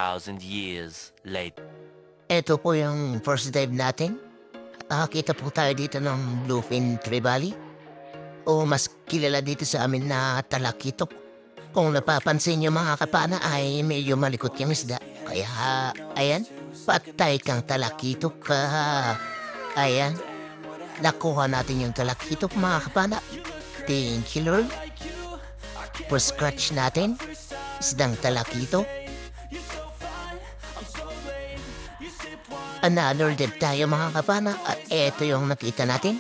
2,000 years later. Ito po yung first dive natin. Nakakita po tayo dito ng Bluefin Tree Valley o mas kilala dito sa amin na Talakitok. Kung napapansin nyo mga kapana ay medyo malikot yung isda. Kaya, ayan, patay kang Talakitok ka. Ayan, nakuha natin yung Talakitok mga kapana. Thank you Lord. For scratch natin, isdang Talakitok. Another dive tayo mga kapana at eto yung nakita natin.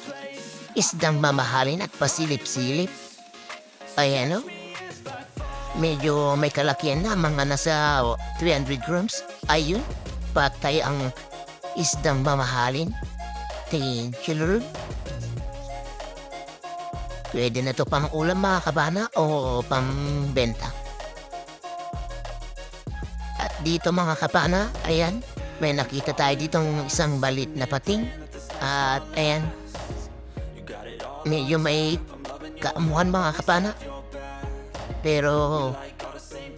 Isdang mamahalin at pasilip-silip. Ayan o. Medyo may kalakihan na, mga nasa 300 grams. Ayun, patay ang isdang mamahalin. Thank you Lord. Pwede na to pang ulam mga kabana o pambenta. At dito mga kapana, ayan, may nakita tayo ditong isang balit na pating. At ayan, medyo may kaamuhan mga kapana. Pero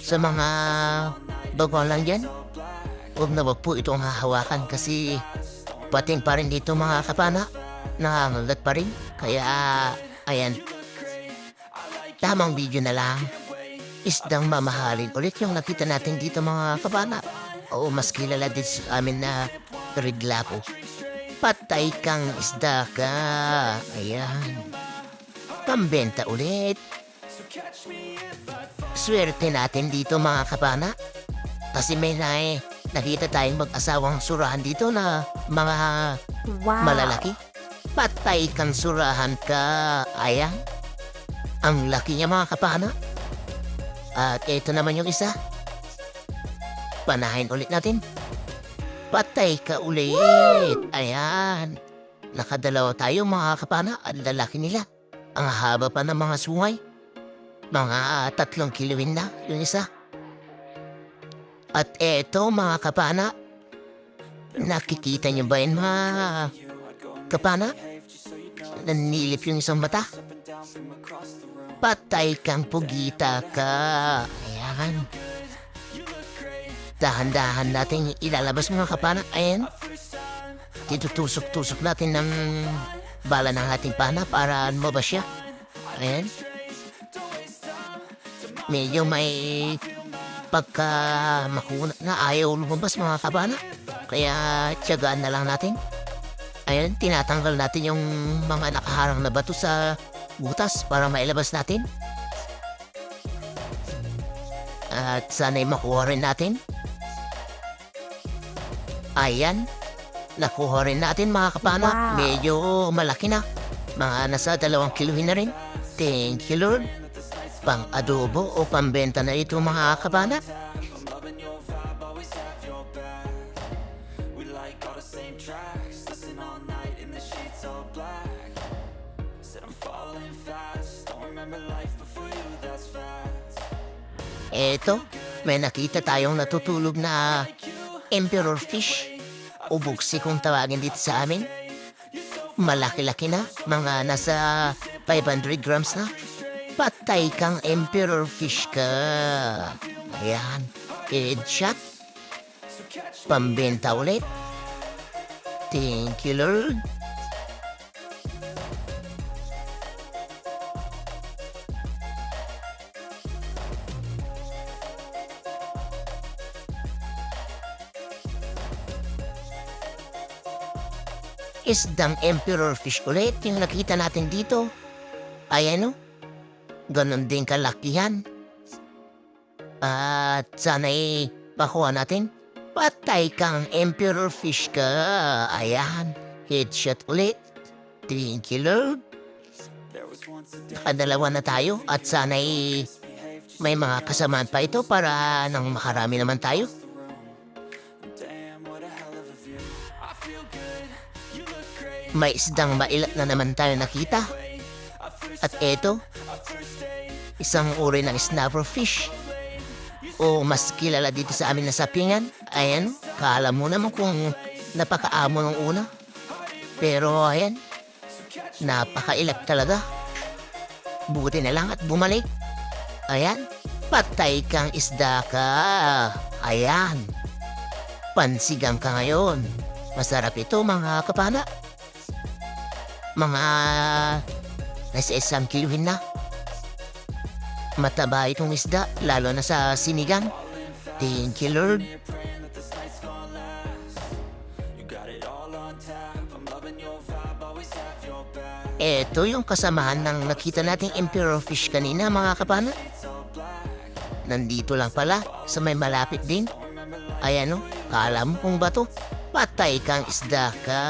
sa mga bago lang dyan, huwag na wag po itong hahawakan kasi pating pa rin dito mga kapana. Nangangagat pa rin. Kaya ayan, tamang video na lang. Isdang mamahalin ulit yung nakita natin dito mga kapana. O mas kilala din sa amin na Ridlapo. Patay kang isda ka. Ayan. Pambenta ulit. Swerte natin dito mga kapana. Kasi may nakita tayong mag-asawang surahan dito na mga malalaki. Patay kang surahan ka. Ayan. Ang laki niya mga kapana. At ito naman yung isa. Panahin ulit natin. Patay ka ulit. Ayan. Nakadalawa tayo mga kapana at lalaki nila. Ang haba pa ng mga sungay. Mga 3 kiluin na yung isa. At eto mga kapana. Nakikita niyo ba yun mga kapana? Nanilip yung isang mata. Patay kang pugita ka. Ayan. Dahan-dahan natin ilalabas mga kapana. Ayan. Titutusok-tusok natin ng bala ng ating pana para lumabas siya. Ayan. Medyo may pagka makuna na ayaw lumabas mga kapana. Kaya tiyagaan na lang natin. Ayan, tinatanggal natin yung mga nakaharang na bato sa butas para mailabas natin. At sana'y makuha rin natin. Ayan, nakuha rin natin mga kapana. Wow. Medyo malaki na. Mga nasa 2 kiluhin na rin. Thank you Lord. Pang adobo o pambenta na ito mga kapana. Eto, may nakita tayong natutulog na emperor fish o buksi kung tawagin dito sa amin. Malaki-laki na, mga nasa 500 grams na. Patay kang emperor fish ka. Ayan, headshot. Pambenta ulit. Thank you Lord. Isdang emperor fish ulit yung nakita natin dito. Ayan o. Ganon din kalakihan. At sana'y makuha natin. Patay kang emperor fish ka. Ayan. Headshot ulit. Thank you Lord. Nakadalawa na tayo at sana'y may mga kasamaan pa ito para nang makarami naman tayo. May isdang mailat na naman tayo nakita. At eto, isang uri ng snapper fish. O mas kilala dito sa amin na sapingan. Ayan, kaalam mo naman kung napakaamo ng una. Pero ayan, napakailag talaga. Buti na lang at bumalik. Ayan, patay kang isda ka. Ayan. pansigang ka ngayon. Masarap ito mga kapana. Mga nasa 1 kiluhin na. Mataba itong isda, lalo na sa sinigang. Thank you, Lord. Ito yung kasamahan ng nakita nating emperor fish kanina mga kapana. Nandito lang pala sa may malapit din. Ayan o, kala mo kung bato. Patay kang isda ka.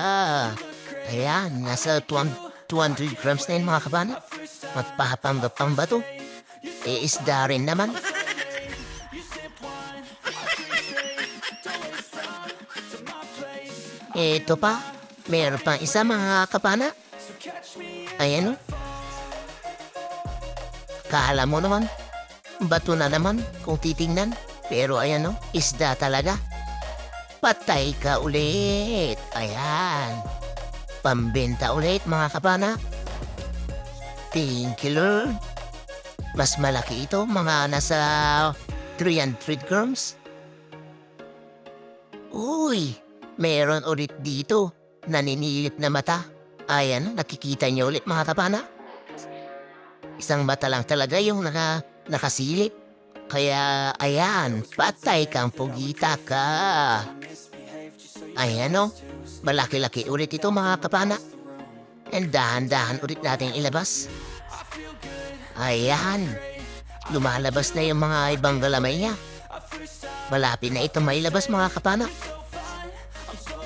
Ayan, nasa 200 grams na yun mga kapana. Magpapanggap pang bato. Isda rin naman. Ito pa, meron pang isa mga kapana. Ayan o. Kala mo naman, bato na naman kung titingnan. Pero ayan o, isda talaga. Patay ka ulit. Ayan. Pambenta ulit mga kapana. Thank you, Lord. Mas malaki ito, mga nasa 300 grams. Uy, meron ulit dito. Naninilip na mata. Ayan, nakikita niyo ulit mga kapana. Isang mata lang talaga yung nakasilip. Kaya, ayan, patay kang pugita ka. Ayan o, malaki-laki ulit ito mga kapana. And dahan-dahan ulit natin ilabas. Ayan, lumalabas na yung mga ibang galamay niya. Malapit na ito mailabas mga kapana.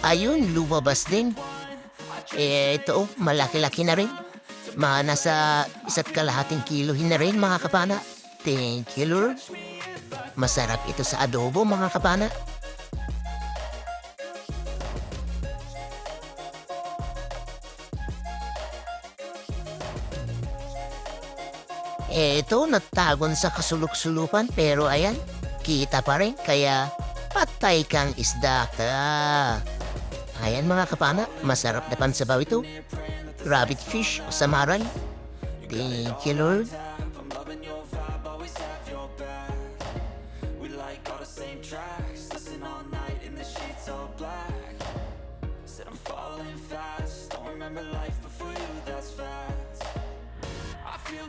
Ayun, lumabas din. Ito, malaki-laki na rin. Mga nasa 1.5 kilohin na rin mga kapana. Thank you, Lord. Masarap ito sa adobo mga kapana. Ito, nagtagon sa kasulok-sulupan pero ayan, kita pa rin kaya patay kang isda ka. Ayan mga kapana, masarap na pansabaw ito. Rabbit fish o samaran. Thank you, Lord.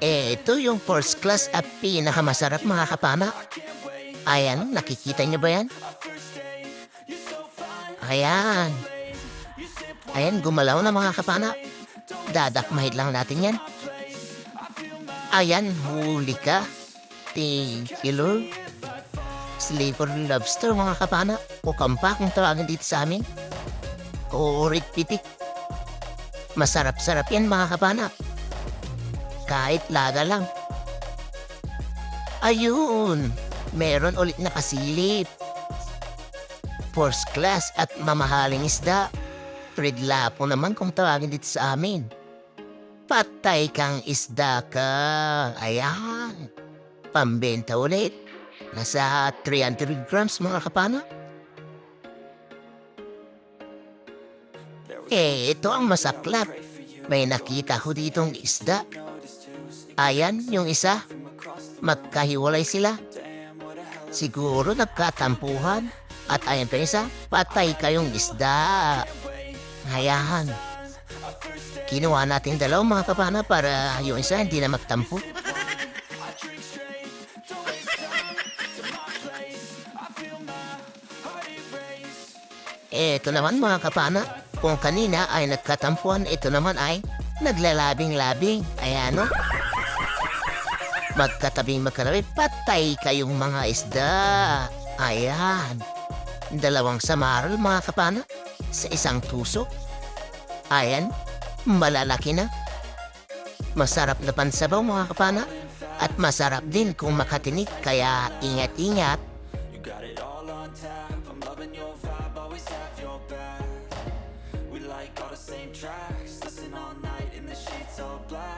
Ito yung first class at pinakamasarap mga kapana. Ayan, nakikita niyo ba yan? Ayan. Ayan, gumalaw na mga kapana. Dadakmahid lang natin yan. Ayan, huli ka. Thank you, Lord. Sliver lobster mga kapana. O kampa kung tawagin dito sa amin. O pitik. Masarap-sarap yan mga kapana. Kahit laga lang. Ayun, meron ulit nakasilip. First class at mamahaling isda. Red lapo naman kung tawagin dito sa amin. Patay kang isda ka. Ayan. Pambenta ulit. Nasa 300 grams mga kapana. Ito ang masaklap. May nakita ko ditong isda. Ayan, yung isa. Magkahiwalay sila. Siguro nagkatampuhan. At ayan pa isa, patay kayong isda. Ayan. Kinuha natin dalawang mga kapana para yung isa hindi na magtampo. Ito naman mga kapana, kung kanina ay nagkatampuan, ito naman ay naglalabing-labing. Ayan o. Magkatabi, patay kayong mga isda. Ayan. Dalawang samaral mga kapana sa isang tusok. Ayan, malalaki na. Masarap na pansabaw mga kapana. At masarap din kung makatinik, kaya ingat-ingat. Tracks, listen all night in the sheets all black.